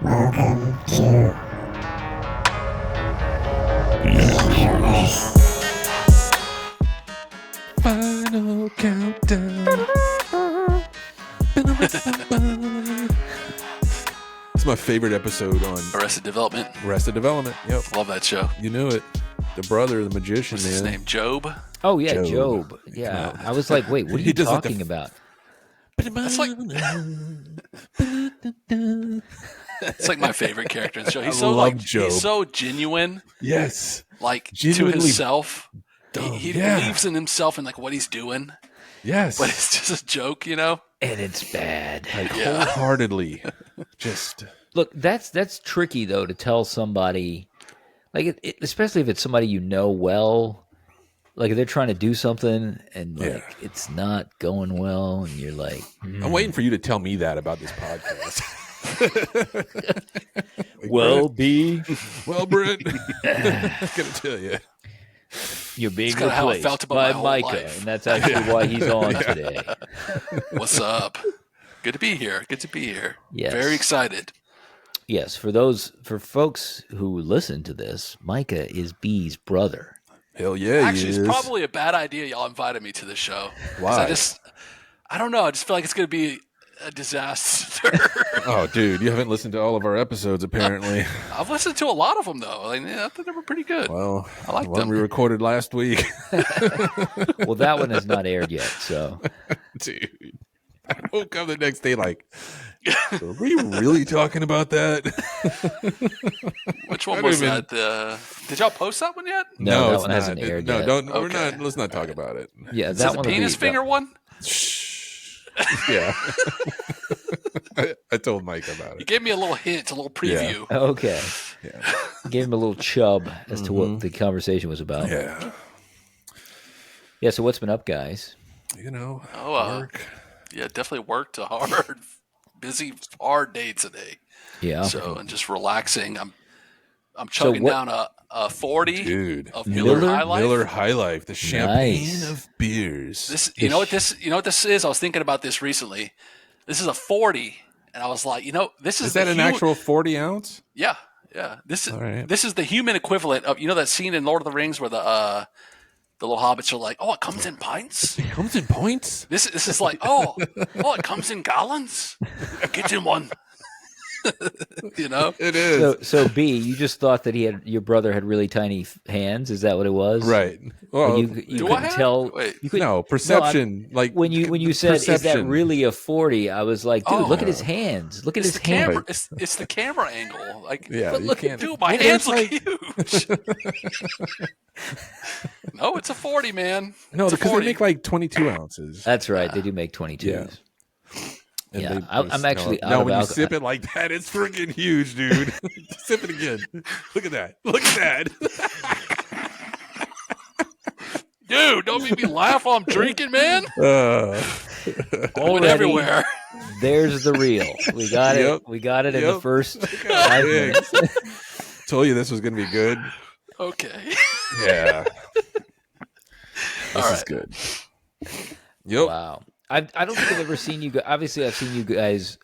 Welcome to Final countdown. It's my favorite episode on Arrested Development. Arrested Development. Yep, Love that show. you knew it. The brother, the magician, What's his man. name? Job? Oh yeah, Job. Job. Yeah, I was like, wait, what are He you does like the talking about? That's like it's like my favorite character in the show. He's so love like Job. he's so genuine, Yes. like Genuinely to himself. dumb. He Yeah. believes in himself and like what he's doing, Yes. but it's just a joke, you know. And it's bad. Like Yeah. wholeheartedly. Just Look, that's tricky though to tell somebody, like especially if it's somebody you know well. Like if they're trying to do something and like it's not going well, and you're like, I'm waiting for you to tell me that about this podcast. Like, "Well, B, well, Britt, I'm gonna tell you. you're being It's kinda how I replaced felt about by my whole Micah," life. and that's actually why he's on today. What's up? Good to be here. Good to be here. Yes. Very excited. Yes, for folks who listen to this, Micah is B's brother. Hell yeah, Actually, he it's is. probably a bad idea y'all invited me to this show. 'Cause Why? I don't know. I just feel like it's going to be a disaster. Oh, dude, you haven't listened to all of our episodes, apparently. I've listened to a lot of them, though. Like, yeah, I thought they were pretty good. Well, I like the one them. we recorded last week. Well, that one has not aired yet, so Dude, I woke up the next day like, so are we really talking about that? Which one I was don't that? Did y'all post that one yet? No, that it's one hasn't aired no, yet. don't. We're Okay. not. Let's not talk about it. yeah, Is that that the one. will penis be- finger one? Shh. Yeah. I told Mike about You it. gave me a little hint, a little preview. Okay, Yeah. gave him a little chub as to what the conversation was about. Yeah. Yeah, so what's been up, guys? You know, Oh, work. Yeah, definitely worked a hard, busy, hard day today. Yeah, So and just relaxing. I'm chugging what- down a 40 Dude. of Miller Miller? High Life. Miller High Life, the champagne Nice. of beers. This, you know what this is? I was thinking about this recently. This is a 40, and I was like, this is Is that the an actual 40 ounce? Yeah. This is All right. this is the human equivalent of that scene in Lord of the Rings where the little hobbits are like, oh, it comes in pints. It comes in points. This is like, oh, it comes in gallons. Get in one. It is. So B, you just thought that your brother had really tiny hands. Is that what it was? Right. Well, Well, you Do I couldn't have? tell. Wait. You couldn't, no, perception. like when you said, "Is that perception. really a 40?" I was like, "Dude, Oh. look at his hands. Look at It's his the camera. hands." It's the camera angle. Like, Yeah, but you look, can't- dude, my Well, hands it's look huge. No, it's a 40, man. No, It's a because they 40. make like 22 ounces. That's right. They do make 22s. Yeah. And Yeah, they- I'm actually no, out of when you alcohol. sip it like that, it's freaking huge, dude. Sip it again. Look at that. Look at that. Dude, don't make me laugh while I'm drinking, man. Uh, Going Already, everywhere. There's the real. We got Yep. it. We got it in the Yep. first Look 5 how big. minutes. Told you this was going to be good. Okay. Yeah. All This is right. good. Yep. Wow. I don't think I've ever seen you guys. Obviously, I've seen you guys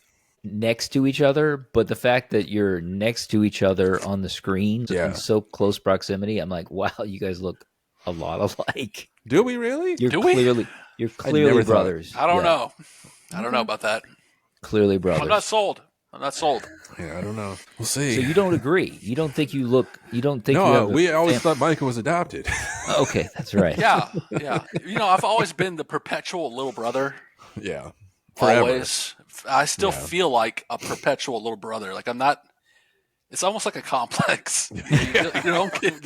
next to each other, but the fact that you're next to each other on the screen Yeah. in so close proximity, I'm like, wow, you guys look a lot alike. Do we really? You're Do we? clearly never thought- brothers. I don't Yeah, know. I don't know about that. Clearly brothers. I'm not sold. Yeah, I don't know. We'll see. So you don't agree? You don't think you look? You don't think? you no, have we always fam- thought Micah was adopted. Okay, that's right. Yeah. I've always been the perpetual little brother. Yeah. Forever. Always. I still Yeah. feel like a perpetual little brother. Like I'm not. It's almost like a complex.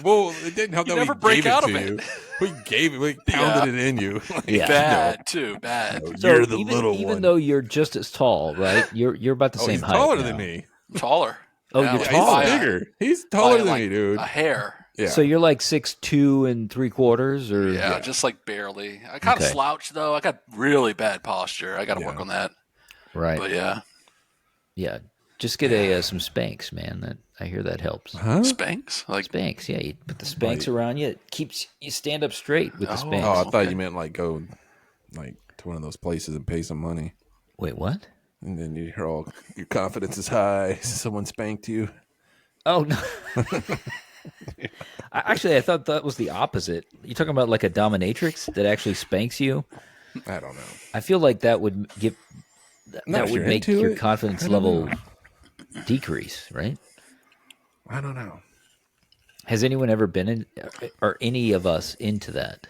Well, it didn't help You that never we break gave out it of to it. you. We gave it. We pounded it in you. Like, Yeah. Bad too. Bad. So you're the even, little even one. though you're just as tall, right? You're about the Oh, same he's height. taller now. than me. Taller. Oh, Yeah, you're like Yeah, taller. he's by- bigger. He's taller by, than like, me, dude. A hair. Yeah. So you're like 6'2" and 3/4, or Yeah, just like barely. I kind of Okay. slouch though. I got really bad posture. I got to Yeah. work on that. right? But yeah, Yeah, just get some Spanx, man. I hear that helps. Huh? Spanx. Like Spanx, yeah. You put the Spanx around you. It keeps you stand up straight with the Oh. Spanx. Oh, I thought Okay. you meant like go like to one of those places and pay some money. Wait, what? And then you're all, your confidence is high. Someone spanked you. Oh no. Actually, I thought that was the opposite. You're talking about like a dominatrix that actually spanks you. I don't know. I feel like that would give that if would you're make into your it, confidence I don't level know. decrease, right? I don't know. Has anyone ever been in, or any of us into that?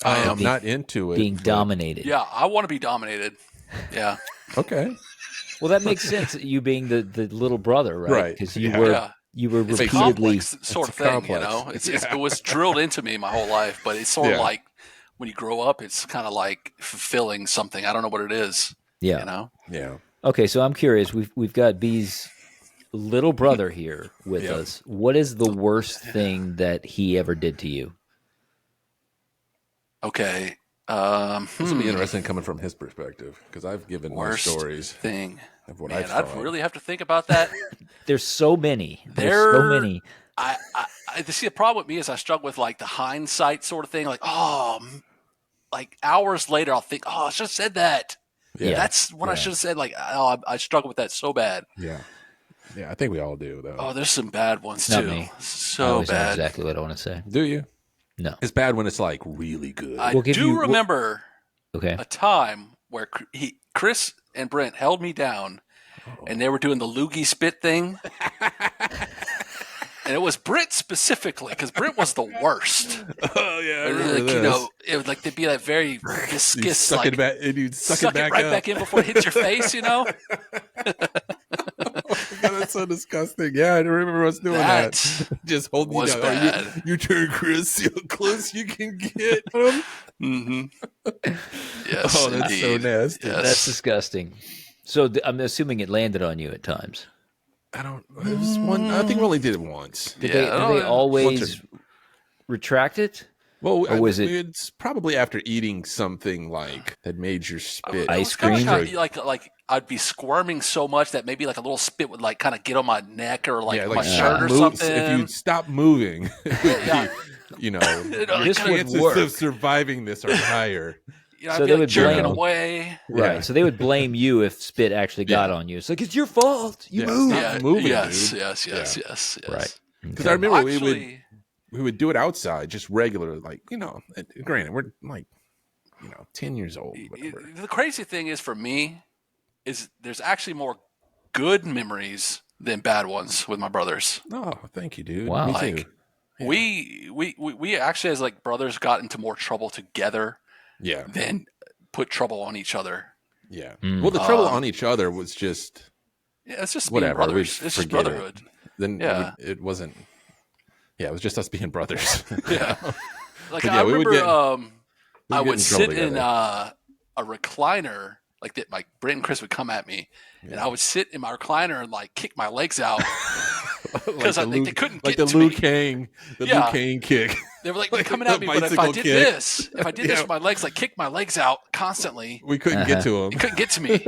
I I'm am. not into it. Being but- dominated. Yeah, I want to be dominated. Yeah. Okay. Well, that makes sense. You being the little brother, right? Right. Because you Yeah. were Yeah. you were It's a repeatedly. complex sort of It's a thing, complex. you know. It's, Yeah. it was drilled into me my whole life, but it's sort of Yeah. like when you grow up, it's kind of like fulfilling something. I don't know what it is. Yeah. You know. Yeah. Okay, so I'm curious. We've got B's little brother here with Yep. us. What is the worst thing that he ever did to you? Okay. This will be interesting coming from his perspective because I've given my Worst stories thing. of what Man, I've I'd thought. really have to think about that. There's so many. There's so There- many. I see the problem with me is I struggle with like the hindsight sort of thing. Like, like hours later, I'll think, I should have said that. Yeah. That's what I should have said. Like, I struggle with that so bad. Yeah. Yeah. I think we all do, though. Oh, there's some bad ones Not too. me. I So always know bad. exactly what I want to say. Do you? No. It's bad when it's like really good. I We'll give do you- remember Okay. a time where Chris and Brent held me down, and they were doing the loogie spit thing. And it was Brent specifically, because Brent was the worst. Oh yeah, I Like, remember this. you know, it would like to be that very You viscous, suck like it back, and you suck it back right up. back in before it hits your face. You know, God, that's so disgusting. Yeah, I remember us doing that. Just holding was you down. bad. You turn Chris, see how close you can get him. Mm-hmm. Yes, Oh, that's indeed. so nasty. Yes. That's disgusting. So I'm assuming it landed on you at times. I don't. It was one. I think we only did it once. Did Yeah, they, I do don't they know. always retract it? Well, Or was it- It's probably after eating something like that made your spit. It Ice was kinda cream? like I'd be squirming so much that maybe like a little spit would like kind of get on my neck or like yeah, my like shirt or move- something. If you stop moving, it would Yeah. be, you know, know, your This would chances work. of surviving this are higher. You know, So I'd they be like would jerking blame- away. Right. Yeah. So they would blame you if spit actually got on you. It's like, it's your fault. You Yeah, moved. stop Yeah, moving, yes, dude. yes, yes, Yeah. yes, yes. Right. Because I remember Actually, we would do it outside, just regular, like, you know. Granted, we're like, 10 years old. Whatever. the crazy thing is for me is there's actually more good memories than bad ones with my brothers. Oh, thank you, dude. Wow. Me Like, too. Yeah. We actually as like brothers got into more trouble together Yeah, than put trouble on each other. yeah. Mm. Well, the trouble on each other was just Yeah, it's just whatever. being We brothers. It's just forget it. brotherhood. Then Yeah. it wasn't. Yeah, it was just us being brothers. Yeah. Like But I yeah, we would remember, get- I get would in trouble sit in together. a recliner, like that. Like Brent and Chris would come at me, and I would sit in my recliner and like kick my legs out because the they couldn't like get the to Liu me. Kang, the Yeah. Liu Kang kick. They were like like coming the at me, but if I bicycle did kick. this, this Yeah. with my legs, like kick my legs out constantly, We couldn't get to him. you couldn't get to me.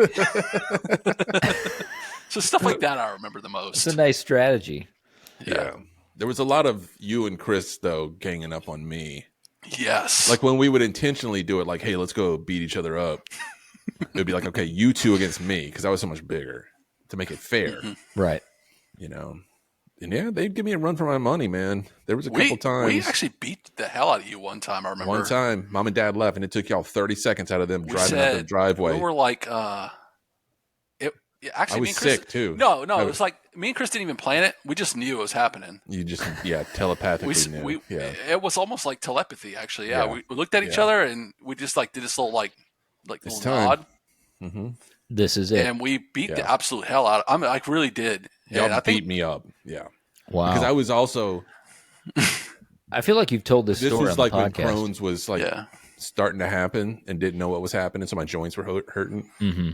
So stuff like that I remember the most. It's a nice strategy. Yeah. There was a lot of you and Chris though ganging up on me. Yes. Like when we would intentionally do it, like, hey, let's go beat each other up. It'd be like, okay, you two against me because I was so much bigger to make it fair, Right. you know. And yeah, they'd give me a run for my money, man. There was a couple we times. actually beat the hell out of you one time. I remember One time, mom and dad left, and it took y'all 30 seconds out of them We driving up the said- driveway. we were like, actually, I was me and Chris, sick too. No, I it was like me and Chris didn't even plan it. We just knew it was happening. You just, telepathically knew. Yeah. It was almost like telepathy, actually. Yeah, Yeah. we looked at each Yeah. other and we just like did this little like It's little time. nod, Mm-hmm. This is it. and we beat the Yeah. absolute hell out. I mean, I really did. Y'all And I beat think me up. Yeah. Wow. Because I was also, I feel like you've told this this story was on the like when podcast. Crohn's was like yeah, starting to happen and didn't know what was happening. So my joints were hurting. Mm-hmm.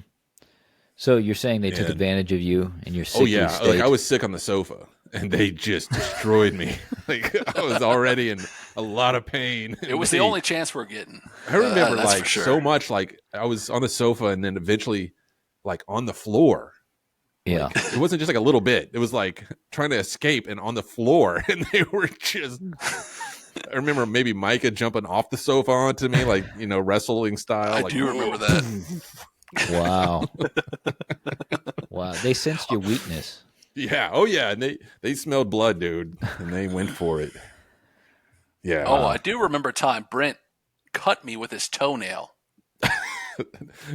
So you're saying they took And- advantage of you and your Oh sickly yeah, state? like I was sick on the sofa, and they just destroyed me. Like I was already in a lot of pain. it was the only chance we're getting. I remember that's like for sure. so much. Like I was on the sofa, and then eventually, like on the floor. Yeah. It wasn't just like a little bit. It was like trying to escape and on the floor, and they were just. I remember maybe Micah jumping off the sofa onto me, like wrestling style. I like, do remember that. Wow. Wow. They sensed your weakness. Yeah. Oh yeah. And they smelled blood, dude, and they went for it. Yeah. Oh, I do remember a time Brent cut me with his toenail.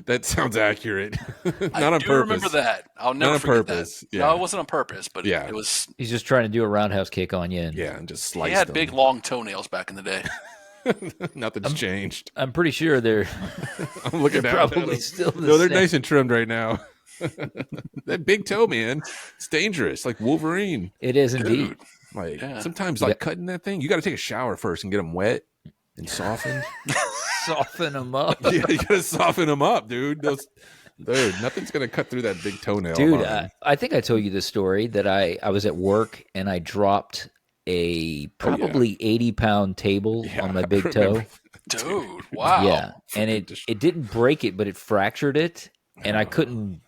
That sounds accurate. Not I on do purpose. remember that. I'll never Not on forget purpose. that. Yeah. No, it wasn't on purpose, but Yeah. it was. He's just trying to do a roundhouse kick on you. Yeah, and just He sliced had them. big, long toenails back in the day. Nothing's changed. I'm pretty sure they're I'm looking they're at probably them. still the No, they're same. nice and trimmed right now. That big toe, man, it's dangerous, like Wolverine. It is indeed. Dude, Like Yeah. sometimes, like cutting that thing, you got to take a shower first and get them wet and softened. Soften them up. Yeah, you got to soften them up, dude. Dude, nothing's gonna cut through that big toenail. Dude, of mine. I think I told you this story that I was at work and I dropped a probably 80-pound table Yeah, on my I big remember. toe. dude, wow. Yeah, and it didn't break it, but it fractured it, and I couldn't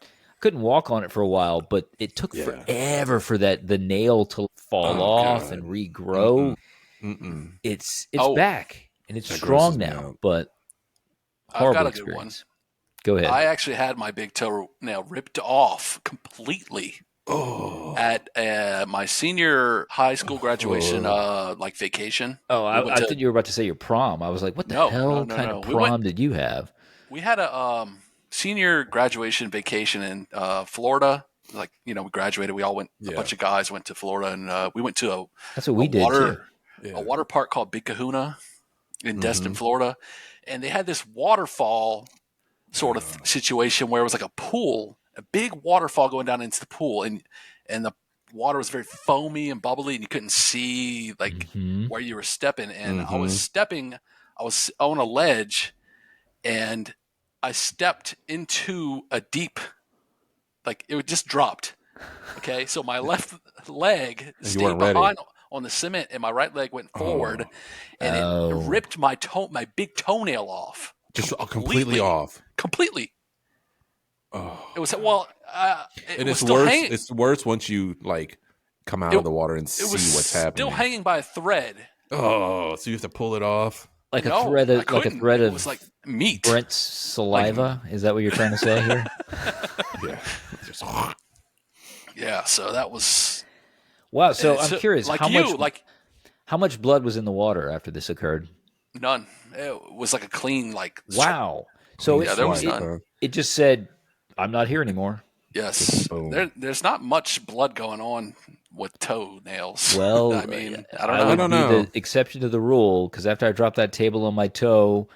walk on it for a while. But it took Yeah. forever for the nail to fall Oh, off God. and regrow. Mm-mm. It's Oh. back and it's That strong grosses me now, out. but I've horrible got a good one. experience. Go ahead. I actually had my big toenail ripped off completely Oh, at my senior high school graduation, like vacation. oh, we went I to- thought you were about to say your prom. I was like, what the No, hell no, kind no. of We prom went- did you have? We had a senior graduation vacation in Florida. Like, we graduated. We all went. Yeah. A bunch of guys went to Florida, and we went to That's what we did too. water yeah. a water park called Big Kahuna in Destin, Mhm. Florida, and they had this waterfall sort of situation where it was like a pool, a big waterfall going down into the pool, and the water was very foamy and bubbly, and you couldn't see like Mhm. where you were stepping. And I Mhm. was stepping, I was on a ledge, and I stepped into a deep, like it just dropped. Okay, so my left leg you stayed weren't ready. behind on the cement, and my right leg went forward, and Oh. it ripped my big toenail off. Just completely off. Completely. Oh. It was it And was it's still worse. hanging. It's worse once you like come out It- of the water and It see was what's happening. still hanging by a thread. Oh, so you have to pull it off. Like No, a thread I of couldn't. of It was like meat. Brent's saliva. Is that what you're trying to say here? Yeah. Just- Yeah, so that was. Wow. So it's I'm curious, Like how much blood was in the water after this occurred? none. It was like a clean Wow. So Yeah, there was none. it just said, "I'm not here anymore." Yes, Boom. there's not much blood going on with toenails. Well, I mean, I don't I know. would don't be know. the exception to the rule because after I dropped that table on my toe,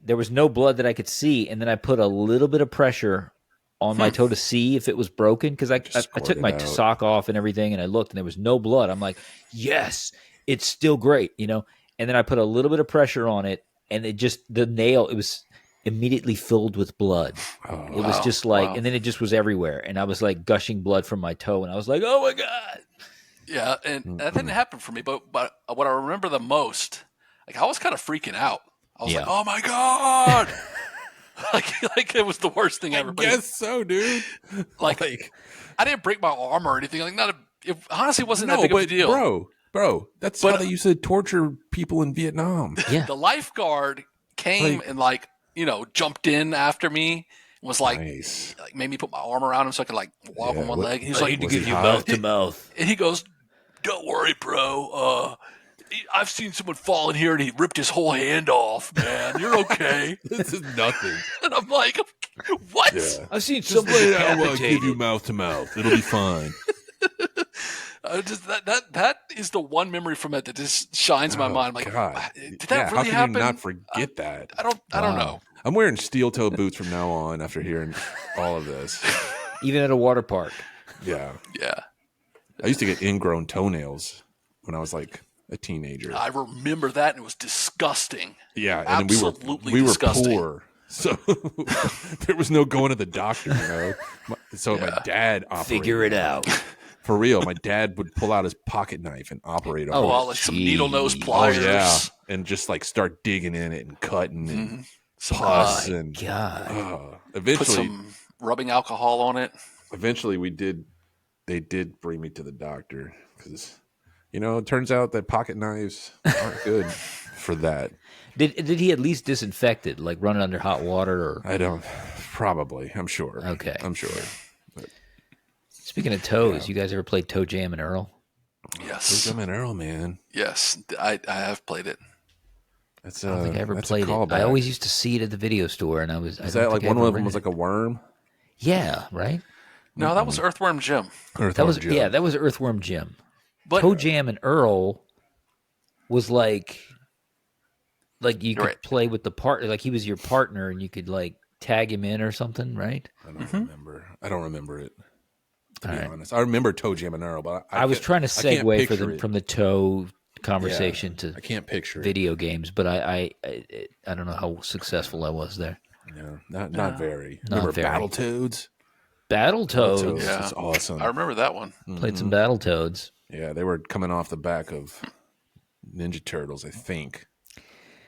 there was no blood that I could see, and then I put a little bit of pressure on my toe to see if it was broken because I took squirt my it out. sock off and everything, and I looked and there was no blood. I'm like, yes, it's still great, And then I put a little bit of pressure on it, and the nail, it was immediately filled with blood. Oh, It was Wow, just like, wow. and then it just was everywhere, and I was like gushing blood from my toe, and I was like, oh my god. Yeah, and that didn't happen for me. But what I remember the most, like I was kind of freaking out. I was Yeah. like, "Oh my god!" like it was the worst thing ever. I But guess so, dude. like I didn't break my arm or anything. Like it honestly wasn't that No, big of a but deal. bro, that's But- how they used to torture people in Vietnam. Yeah. The lifeguard came Like- and jumped in after me. Was like Nice. made me put my arm around him so I could like walk Yeah, on one what- leg. He was I like, need to Was give he you hot? mouth to mouth. and he goes, "Don't worry, bro. I've seen someone fall in here and he ripped his whole hand off, man. You're okay." This is nothing. And I'm like, "What?" Yeah. I've seen Just somebody lay down while I give decapitated. you mouth to mouth. It'll be fine. Just that is the one memory from it that just shines in my Oh, mind. Like, God. did that Yeah, really how can happen? you not forget that? I don't Wow. know. I'm wearing steel toe boots from now on after hearing all of this. Even at a water park. Yeah. Yeah, I used to get ingrown toenails when I was like a teenager. I remember that, and it was disgusting. Yeah, and then Absolutely we were disgusting. poor. So there was no going to the doctor, So my Yeah. dad operated. Figure it out. For real, my dad would pull out his pocket knife and operate on Oh, it. Well, like some needle nose geez. Oh pliers. yeah, and just like start digging in it and cutting and Mhm. Some, pus My and God. put eventually, some rubbing alcohol on it. they did bring me to the doctor because it turns out that pocket knives aren't good for that. Did he at least disinfect it, like run it under hot water? Or I don't. Probably. I'm sure. Okay. I'm sure. Speaking of toes, you guys ever played Toe Jam and Earl? Yes. I'm an Earl, man. Yes, I have played it. That's I don't think I ever played it. callback. I always used to see it at the video store, and Is that like one of them was like a worm? Yeah, right. No, that was Earthworm Jim. That was Earthworm Jim. But Toe Jam and Earl was like you could play with the partner, like he was your partner, and you could like tag him in or something, right? I don't remember. I don't remember it. To be right. honest, I remember Toe Jam and Earl, but I was trying to segue from the toe conversation I to can't picture video games, but I don't know how successful I was there. No, not very. Not Remember very. Battletoads? Battletoads. Yeah. That's awesome. I remember that one. Played some Battletoads. Yeah, they were coming off the back of Ninja Turtles, I think.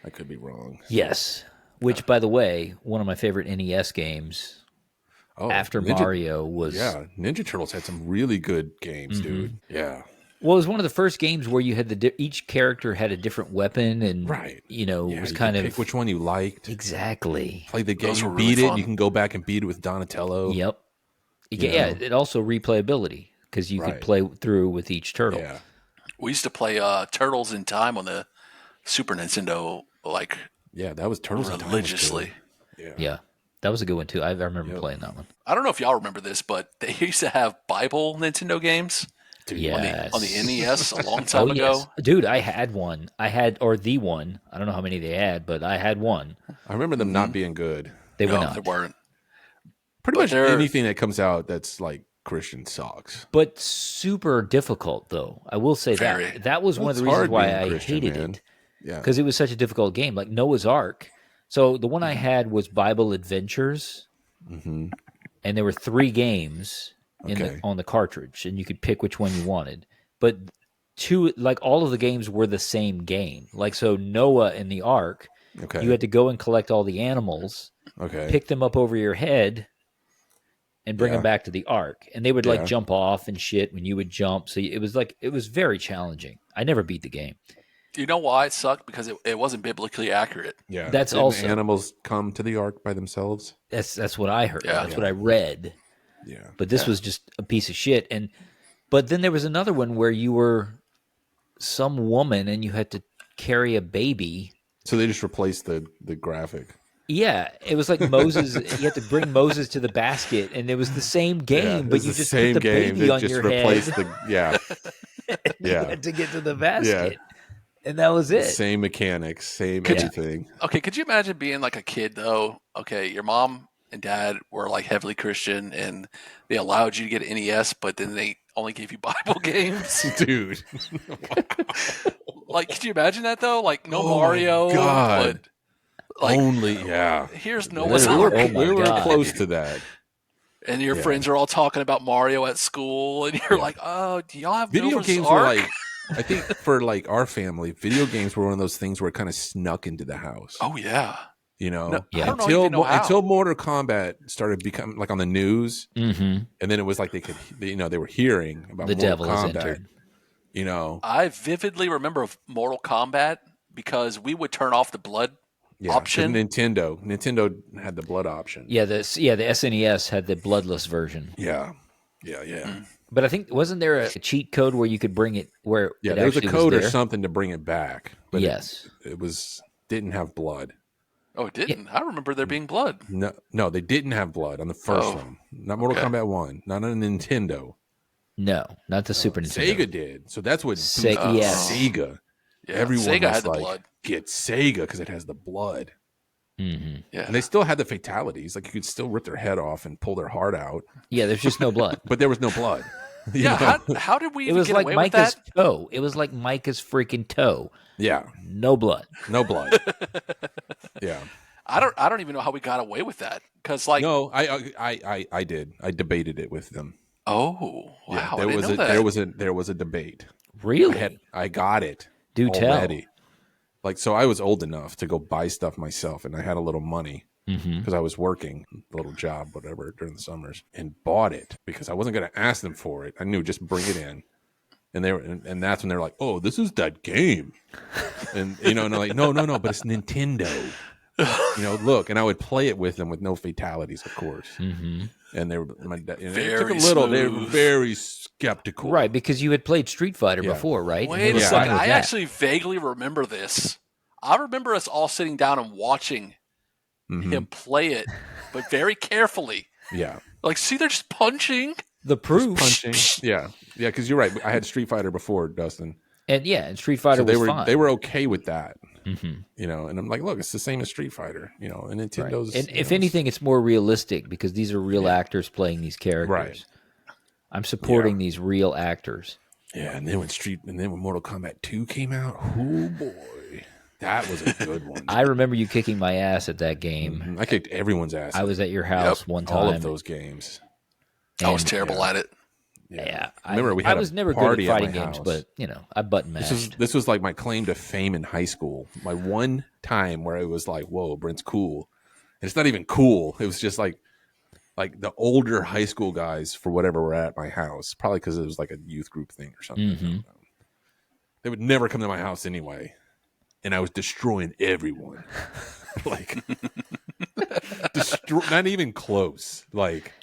I could be wrong. Yes. Which, by the way, one of my favorite NES games after Mario was... Yeah, Ninja Turtles had some really good games, dude. Yeah. Well, it was one of the first games where you had each character had a different weapon, and it was kind of pick which one you liked. Exactly. Play the game, Those you were beat really it. fun. You can go back and beat it with Donatello. Yep. Yeah, it also replayability because you could play through with each turtle. Yeah. We used to play Turtles in Time on the Super Nintendo, Yeah, that was Turtles in Time was religiously. good. Yeah, that was a good one too. I remember playing that one. I don't know if y'all remember this, but they used to have Bible Nintendo games Yes. on the NES a long time ago. Yes. Dude, I had one. The one. I don't know how many they had, but I had one. I remember them not being good. They were No, not. they weren't. Pretty much anything that comes out that's like Christian sucks. But super difficult, though. I will say Very. that. That was one of the It's reasons hard why being I Christian, hated man. it. Yeah. Because it was such a difficult game. Like Noah's Ark. So the one I had was Bible Adventures. Mm-hmm. And there were 3 games on the cartridge. And you could pick which one you wanted. But all of the games were the same game. Like, so Noah in the Ark, you had to go and collect all the animals, pick them up over your head, and bring them back to the Ark. And they would like jump off and shit when you would jump. So it was very challenging. I never beat the game. You know why it sucked? Because it wasn't biblically accurate. Yeah. That's Didn't also the animals come to the ark by themselves? that's what I heard. Yeah. That's what I read. Yeah. But this was just a piece of shit. But then there was another one where you were some woman and you had to carry a baby. So they just replaced the graphic. Yeah, it was like Moses. You had to bring Moses to the basket, and it was the same game, but you just put the baby on your replaced head. You yeah. had to get to the basket, and that was it. Same mechanics, same everything. Okay, could you imagine being like a kid though? Okay, your mom and dad were like heavily Christian, and they allowed you to get an NES, but then they only gave you Bible games. Dude. Like, could you imagine that though? Like, no Oh, Mario, God. but like, here's Noah's Ark. We were God. close to that. And your friends are all talking about Mario at school, and you're like, "Oh, do y'all have Video Noah's games Ark?" were like, I think for like our family, video games were one of those things where it kind of snuck into the house. Oh yeah, You know, No, I don't even know how. until Mortal Kombat started becoming like on the news, Mm-hmm. and then it was like they were hearing about The Mortal devil has Kombat. entered. You know, I vividly remember of Mortal Kombat because we would turn off the blood option. Nintendo had the blood option. Yeah, the SNES had the bloodless version. Yeah. But I think wasn't there a cheat code where you could bring it where Yeah, it there was a actually code or there? something to bring it back. But Yes. it didn't have blood. Oh, it didn't. I remember there being blood. No, they didn't have blood on the first one. Not Mortal Kombat 1, not on Nintendo. No, not the Super Nintendo. Sega did. So that's what Yes. Sega. Yeah, Everyone Sega was had the like, blood. get Sega because it has the blood. Mm-hmm. Yeah, And they still had the fatalities. Like you could still rip their head off and pull their heart out, Yeah, there's just no blood. but there was no blood. You yeah. know? How did we It even was get like away Micah's with that? toe. It was like Micah's freaking toe. Yeah, No blood. no blood. Yeah. I don't even know how we got away with that because like No, I did. I debated it with them. oh wow, Yeah, I didn't know that. there was a debate. Really? I got it. Do tell. already. Like, so I was old enough to go buy stuff myself, and I had a little money because I was working a little job, whatever, during the summers, and bought it because I wasn't going to ask them for it. I knew just bring it in. And and that's when they're like, "Oh, this is that game," and and I'm like, "No, but it's Nintendo." Look, and I would play it with them with no fatalities, of course. Mm-hmm. And they were it Very took a little. smooth. They were very skeptical, Right? Because you had played Street Fighter before, right? Wait a second. I actually vaguely remember this. I remember us all sitting down and watching him play it, but very carefully. Yeah. Like, see, they're just punching. The proof. Punching. Yeah, because you're right. I had Street Fighter before, Dustin. And Street Fighter so was fine. They were okay with that. Mm-hmm. And I'm like, look, it's the same as Street Fighter, and Nintendo's. Right. And if anything, it's more realistic because these are real actors playing these characters. Right. I'm supporting these real actors. Yeah, and then when Mortal Kombat 2 came out, oh boy, that was a good one. I remember you kicking my ass at that game. Mm-hmm. I kicked everyone's ass. I was at your house one time. All of those games. I was terrible at it. Yeah, I remember I was never good at fighting games, but I button mashed. This was like my claim to fame in high school. My one time where it was like, "Whoa, Brent's cool," and it's not even cool. It was just like the older high school guys for whatever were at my house, probably because it was like a youth group thing or something. Mm-hmm. They would never come to my house anyway, and I was destroying everyone, like not even close, like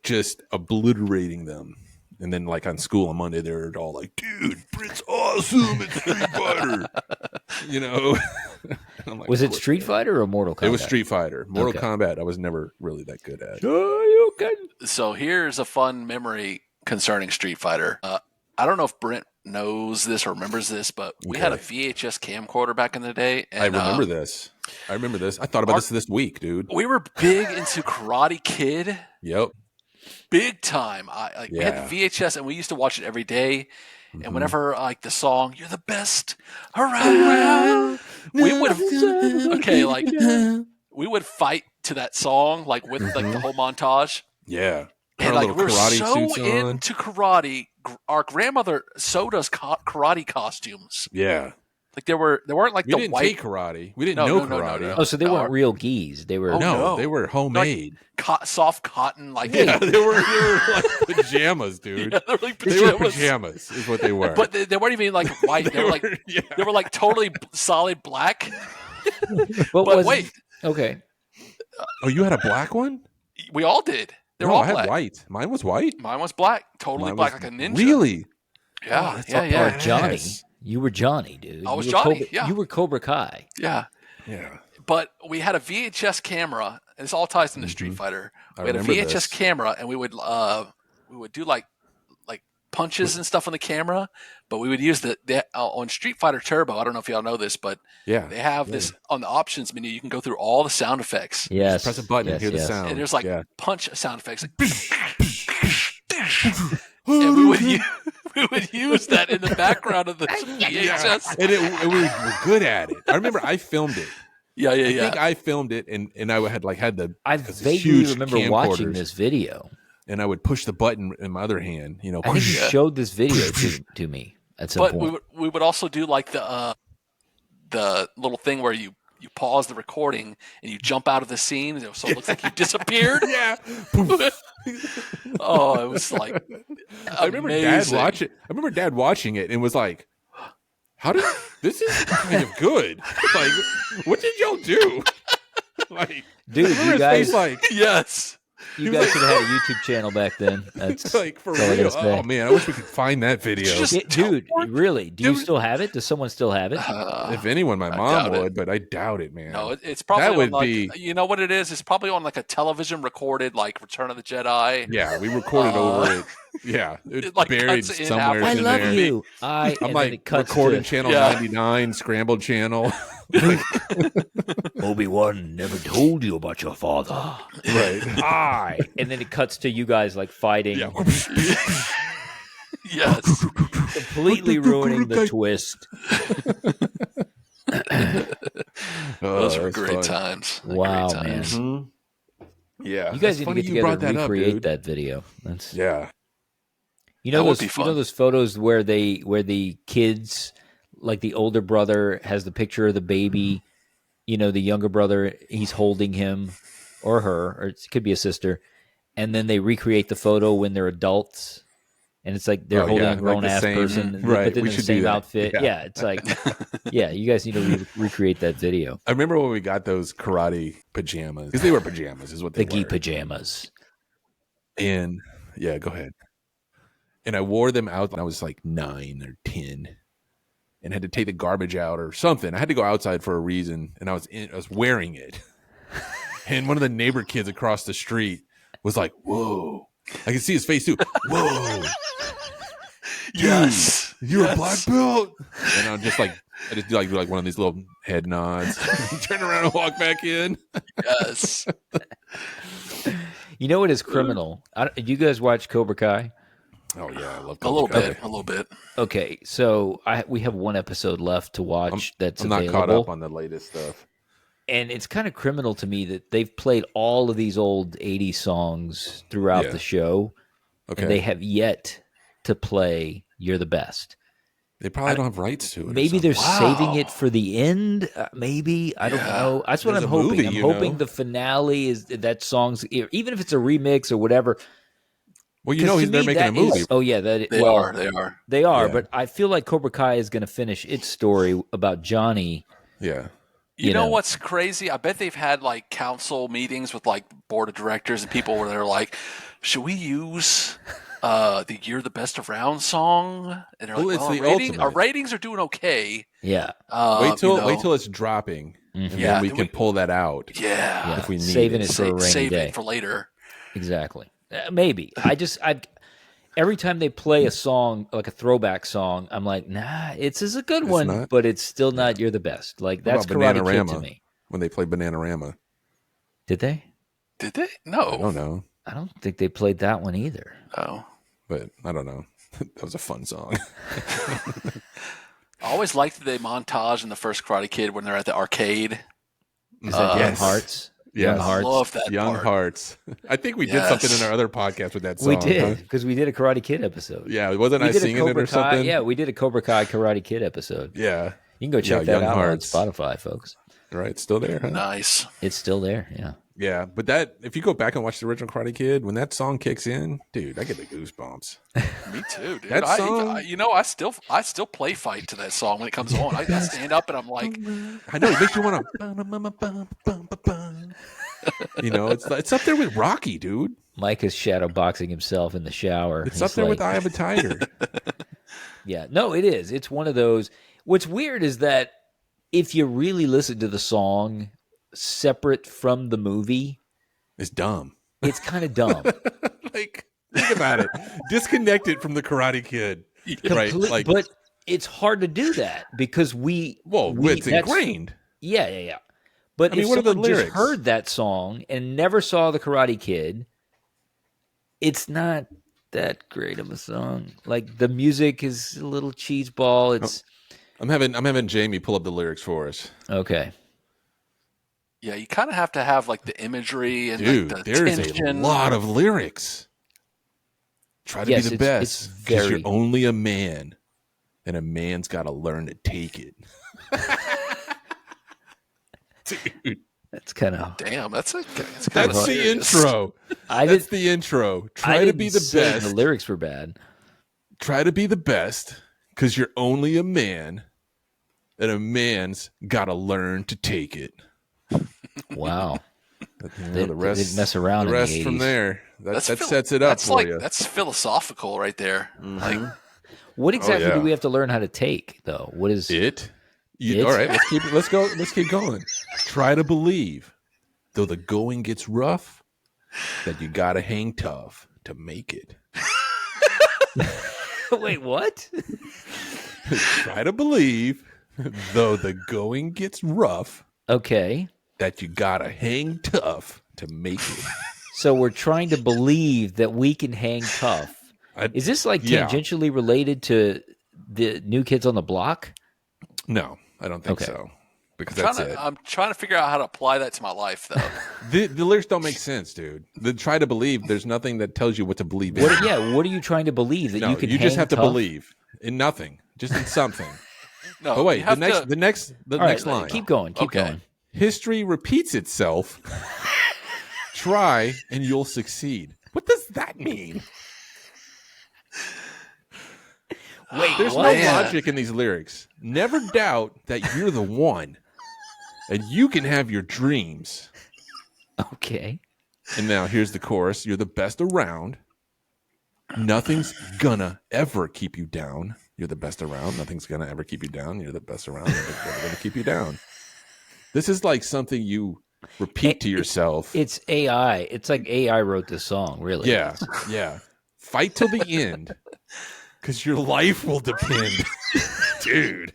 just obliterating them. And then like on school on Monday, they're all like, "Dude, Brent's awesome at Street Fighter." I'm like, was it Street Fighter or Mortal Kombat? It was Street Fighter. Mortal Kombat I was never really that good at. So here's a fun memory concerning Street Fighter. I don't know if Brent knows this or remembers this, but we had a VHS camcorder back in the day. And, I remember this. I thought about this week, dude. We were big into Karate Kid. Yep. Big time. We had the VHS, and we used to watch it every day. And whenever the song "You're the Best Around," we would we would fight to that song with the whole montage. Yeah. And we're so into karate. Our grandmother sewed us karate costumes. Yeah. They weren't like we the didn't white take karate. We didn't know karate. No. Oh, so they weren't real gis. They were they were homemade. Soft cotton, they were like pajamas, dude. Yeah, they were like pajamas. They were pajamas, is what they were. But they weren't even like white. They were like totally solid black. But wait, okay. Oh, you had a black one? We all did. They were all I black. had white. Mine was white. Mine was black, totally black, like a ninja. Really? Yeah, yeah. Johnny. You were Johnny, dude. I was Johnny. You were Cobra Kai. Yeah. Yeah. But we had a VHS camera, and this all ties into Street Fighter. We had a VHS camera, and we would do like punches and stuff on the camera, but we would use on Street Fighter Turbo. I don't know if y'all know this, but they have this on the options menu. You can go through all the sound effects. Yes. Just press a button and hear the sound. And there's punch sound effects. And we would use that in the background of the VHS. And we were good at it. I remember I filmed it. Yeah. I think I filmed it, and I had the. I vaguely remember watching this video, and I would push the button in my other hand. I think you showed this video to me at some point. But we would also do the little thing where you pause the recording and you jump out of the scene, so it looks like you disappeared. Yeah. Oh, it was like I remember Dad watching it and was like, "How did this is kind of good? Like, what did y'all do?" Like, dude, you guys yes. You guys should have had a YouTube channel back then. That's like for real. Oh man, I wish we could find that video. Dude, really? Do you still have it? Does someone still have it? If anyone, my mom would, but I doubt it, man. No, it's probably you know what it is? It's probably on like a television recorded Return of the Jedi. Yeah, we recorded over it. Yeah, it's buried somewhere. I in love there. you. I'm like recording channel 99, scrambled channel. Obi-Wan never told you about your father. Right. And then it cuts to you guys fighting. Yeah. Yes. Completely ruining the twist. Those were great times. Wow, man. Mm-hmm. Yeah. You guys need to get together and recreate that video. You know those photos where the kids, like the older brother has the picture of the baby, the younger brother, he's holding him or her, or it could be a sister, and then they recreate the photo when they're adults, and it's like they're holding a grown ass person, right? but then We in the should do same that. outfit. Yeah, it's like, yeah, you guys need to recreate that video. I remember when we got those karate pajamas because they were pajamas, is what they The were. gi pajamas. And yeah, go ahead. And I wore them out when I was like 9 or 10, and had to take the garbage out or something. I had to go outside for a reason, and I was wearing it. And one of the neighbor kids across the street was like, "Whoa!" I can see his face too. Whoa! Dude, Yes, you're a black belt. And I just do like one of these little head nods, turn around and walk back in. Yes. You know what is criminal? Do you guys watch Cobra Kai? Oh yeah, I love A little Cobra Kai. bit. A little bit. Okay, so we have one episode left to watch that's I'm not available. caught up on the latest stuff. And it's kind of criminal to me that they've played all of these old 80s songs throughout the show, Okay, and they have yet to play You're the Best. they probably don't have rights to it. Maybe they're Wow. saving it for the end. Maybe. I don't know. That's what There's I'm a hoping. movie, I'm you hoping know. the finale is that song's, even if it's a remix or whatever. Well, you know, 'Cause to they're me, making a that movie. is- oh, yeah. They are. They are, Yeah. but I feel like Cobra Kai is going to finish its story about Johnny. Yeah. You know know. what's crazy? I bet they've had like council meetings with like board of directors and people where they're like, "Should we use the "You're the Best Around" song?" And they're Well, like, it's "Well, the our ultimate. ratings are doing okay." Yeah. Wait till you know, wait till it's dropping, and Mhm. Yeah, then we then can we- pull that out. yeah, If we need saving it. it for a rainy save day. it for later. Exactly. Maybe. Every time they play a song, like a throwback song, I'm like, nah, it's a good It's one, not? but it's still not You're the Best. Like, What that's about Karate Kid Bananarama? to me. When they play Bananarama, Did they? Did they? I don't No. know, I don't think they played that one either. Oh. but I don't know. That was a fun song. I always liked the montage in the first Karate Kid when they're at the arcade. Is that Young yes. Hearts? Yes. Young I Hearts. love that Young part. Hearts. I think we did Yes. something in our other podcast with that song. We did, huh? because we did a Karate Kid episode. Yeah, wasn't We I did a singing it Cobra or Kai. something? Yeah, we did a Cobra Kai Karate Kid episode. Yeah. You can go check Yeah, that Young out Hearts. on Spotify, folks. Right. It's still there, huh? Nice. It's still there. Yeah. Yeah, but that if you go back and watch the original Karate Kid, when that song kicks in, dude, I get the goosebumps. Me too, dude. That song- I still play fight to that song when it comes on. I stand up and I'm like, I know it makes you want to. You know, it's up there with Rocky, dude. Mike is shadowboxing himself in the shower. It's He's up there with like- Eye of a Tiger. Yeah, no, it is. It's one of those. What's weird is that if you really listen to the song separate from the movie, It's dumb. it's kind of dumb. Like, think about it. Disconnect it from the Karate Kid. Right. Comple- Like, but it's hard to do that because it's that's- ingrained. Yeah. But I mean, if what are the someone just lyrics? heard that song and never saw the Karate Kid, it's not that great of a song. Like the music is a little cheeseball. It's I'm having Jamie pull up the lyrics for us. okay. yeah, you kind of have to have like the imagery and Dude, like the there's tension. a lot of lyrics. Try to Yes, be the it's best because very- you're only a man, and a man's got to learn to take it. Dude, That's kind of. Damn, that's kinda that's the serious. intro. I That's did. the intro. I Try to didn't be the say best. The lyrics were bad. Try to be the best because you're only a man, and a man's got to learn to take it. Wow. You know, They didn't mess around The in the rest from 80s. there. That Phil- sets it up that's for like, you. That's philosophical right there. Like, What exactly yeah. do we have to learn how to take though? What is It? It? All right, let's keep going. Try to believe, though the going gets rough, that you gotta hang tough to make it. Wait, what? Try to believe, though the going gets rough, Okay. that you gotta hang tough to make it. So we're trying to believe that we can hang tough. Is this like yeah. tangentially related to the New Kids on the Block? No, I don't think Okay. so. Because that's it. I'm trying to figure out how to apply that to my life, though. The lyrics don't make sense, dude. The try to believe, there's nothing that tells you what to believe in. What are you trying to believe? That No, you can you just hang have to tough? believe in nothing, just in something. No, But wait, you the have next, to- the next, the All right, next line. keep going. Keep Okay. going. History repeats itself. Try and you'll succeed. What does that mean? Wait, There's what? no logic in these lyrics. Never doubt that you're the one, and you can have your dreams. Okay. And now here's the chorus. You're the best around. Nothing's gonna ever keep you down. You're the best around. Nothing's gonna ever keep you down. You're the best around. Nothing's ever gonna keep you down. This is like something you repeat to yourself. It's AI. It's like AI wrote this song, really. Yeah, yeah. Fight till the end, because your life will depend. Dude.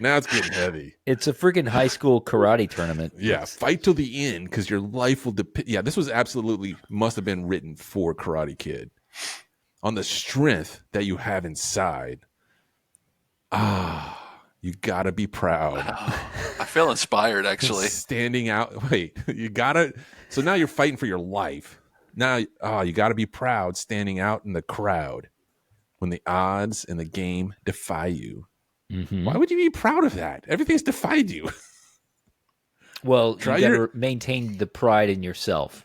Now it's getting heavy. It's a freaking high school karate tournament. Yeah, fight till the end, because your life will depend. Yeah, this was absolutely, must have been written for Karate Kid. On the strength that you have inside. You gotta be proud. I feel inspired, actually. Standing out. Wait, you gotta. So now you're fighting for your life. Now, you gotta be proud standing out in the crowd when the odds in the game defy you. Mm-hmm. Why would you be proud of that? Everything's defied you. Well, you got to maintain the pride in yourself.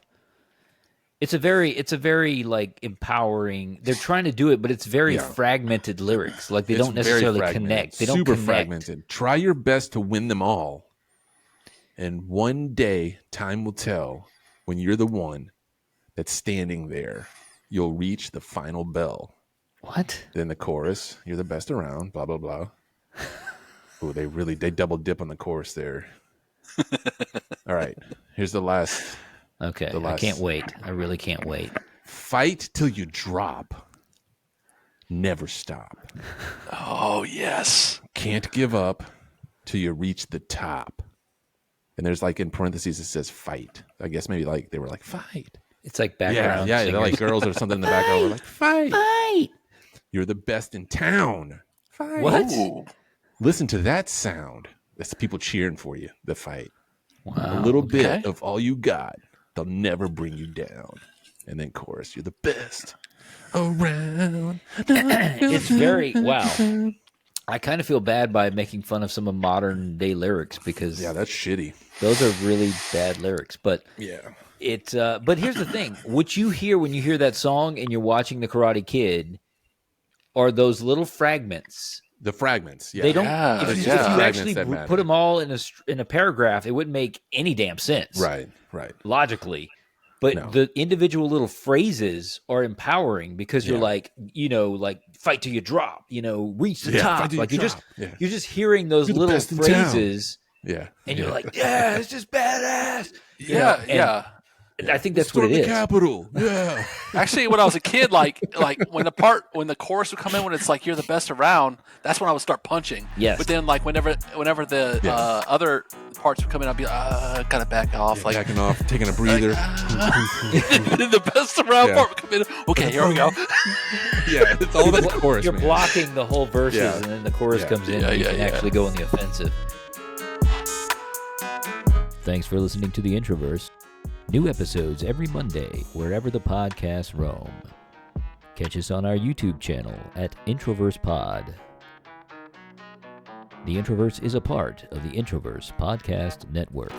It's a very like empowering. They're trying to do it, but it's very fragmented lyrics. Like they don't necessarily connect. They don't super connect. fragmented. Try your best to win them all, and one day time will tell when you're the one that's standing there. You'll reach the final bell. What? Then the chorus. You're the best around. Blah blah blah. Oh, they double dip on the chorus there. All right, here's the last. Okay, I can't wait. I really can't wait. Fight till you drop. Never stop. Oh, yes. Can't give up till you reach the top. And there's like in parentheses it says fight. I guess maybe like they were like fight. It's like background. Yeah, they're like girls or something in the background. We're like fight. Fight. You're the best in town. Fight. What? Ooh. Listen to that sound. That's people cheering for you. The fight. Wow. A little bit of all you got. They'll never bring you down. And then chorus. You're the best around. It's very wow. I kind of feel bad by making fun of some of modern day lyrics because that's shitty. Those are really bad lyrics. But it's but here's the thing: what you hear when you hear that song and you're watching the Karate Kid are those little fragments. The fragments, They don't. If you actually put them all in a paragraph, it wouldn't make any damn sense. Right. Logically. But the individual little phrases are empowering because you're like, like fight till you drop, reach the top. Like you're just hearing those little phrases. Yeah. And you're like, yeah, it's just badass. Yeah. I think that's what it is. Capital. Yeah. Actually, when I was a kid, like when the chorus would come in, when it's like you're the best around, that's when I would start punching. Yes. But then like whenever the other parts would come in, I'd be gotta back off, like backing off, taking a breather. The best around part would come in. Okay, here we go. Yeah, it's all the chorus. You're blocking the whole verses, and then the chorus comes in, and you can actually go on the offensive. Thanks for listening to The Introverse. New episodes every Monday, wherever the podcasts roam. Catch us on our YouTube channel at Introverse Pod. The Introverse is a part of the Introverse Podcast Network.